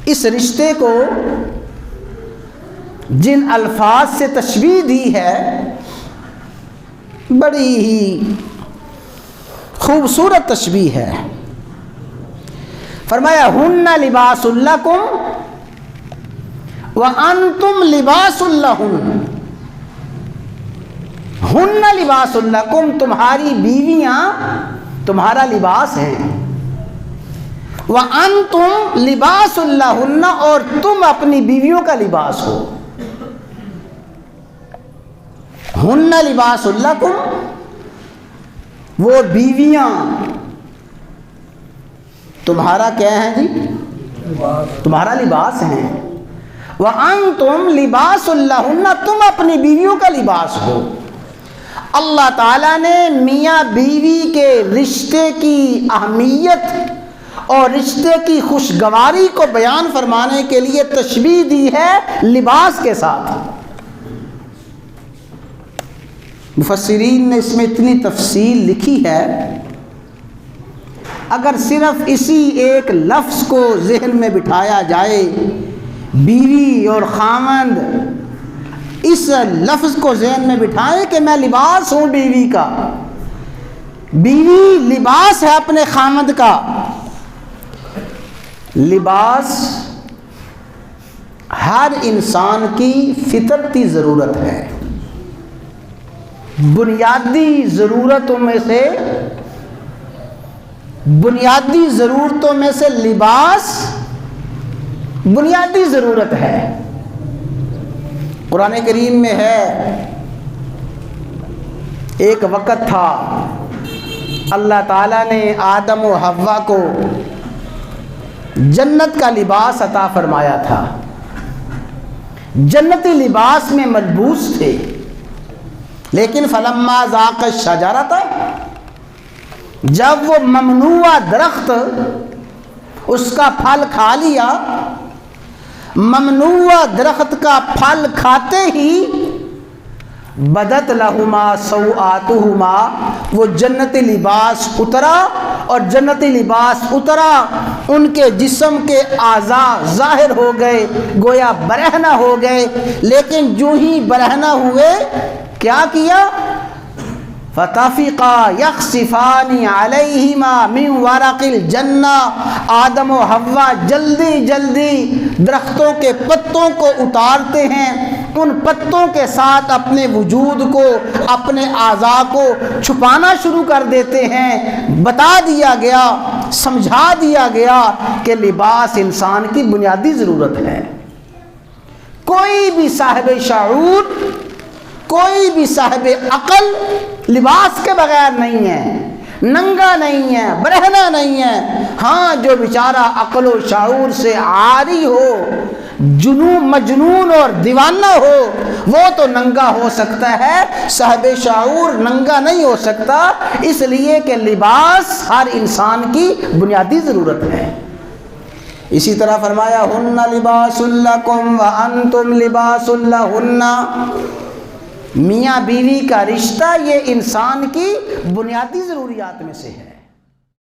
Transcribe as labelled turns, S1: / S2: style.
S1: اس رشتے کو جن الفاظ سے تشبیہ دی ہے بڑی ہی خوبصورت تشبیہ ہے. فرمایا ہن لباس لکم وانتم لباس لہن. ہن لباس لکم، تمہاری بیویاں تمہارا لباس ہیں. وانتم لباس لہن، اور تم اپنی بیویوں کا لباس ہو. ہن لباس لکم، وہ بیویاں تمہارا کیا ہے جی؟ تمہارا لباس ہیں. وانتم لباس لہن، تم اپنی بیویوں کا لباس ہو. اللہ تعالیٰ نے میاں بیوی کے رشتے کی اہمیت اور رشتے کی خوشگواری کو بیان فرمانے کے لیے تشبیہ دی ہے لباس کے ساتھ. مفسرین نے اس میں اتنی تفصیل لکھی ہے، اگر صرف اسی ایک لفظ کو ذہن میں بٹھایا جائے، بیوی اور خاوند، اس لفظ کو ذہن میں بٹھائیں کہ میں لباس ہوں بیوی کا، بیوی لباس ہے اپنے خاوند کا. لباس ہر انسان کی فطرتی ضرورت ہے. بنیادی ضرورتوں میں سے لباس بنیادی ضرورت ہے. قرآن کریم میں ہے، ایک وقت تھا اللہ تعالیٰ نے آدم و حوا کو جنت کا لباس عطا فرمایا تھا. جنتی لباس میں ملبوس تھے، لیکن فلما ذاق الشجرۃ، جب وہ ممنوع درخت اس کا پھل کھا لیا، ممنوع درخت کا پھل کھاتے ہی بدت لہما سوآتہما، وہ جنتی لباس اترا، اور جنتی لباس اترا ان کے جسم کے اعضاء ظاہر ہو گئے، گویا برہنہ ہو گئے. لیکن جو ہی برہنہ ہوئے کیا کیا؟ فَطَفِقَا يَخْصِفَانِ عَلَيْهِمَا مِنْ وَرَقِ الْجَنَّةِ، آدم و حوا جلدی جلدی درختوں کے پتوں کو اتارتے ہیں، ان پتوں کے ساتھ اپنے وجود کو، اپنے اعضاء کو چھپانا شروع کر دیتے ہیں. بتا دیا گیا، سمجھا دیا گیا کہ لباس انسان کی بنیادی ضرورت ہے. کوئی بھی صاحب شعور، کوئی بھی صاحب عقل لباس کے بغیر نہیں ہے، ننگا نہیں ہے، برہنہ نہیں ہے. ہاں جو بیچارہ عقل و شعور سے عاری ہو، مجنون اور دیوانہ ہو، وہ تو ننگا ہو سکتا ہے، صاحب شعور ننگا نہیں ہو سکتا، اس لیے کہ لباس ہر انسان کی بنیادی ضرورت ہے. اسی طرح فرمایا ہن لباس لکم وانتم لباس لہن. میاں بیوی کا رشتہ یہ انسان کی بنیادی ضروریات میں سے ہے.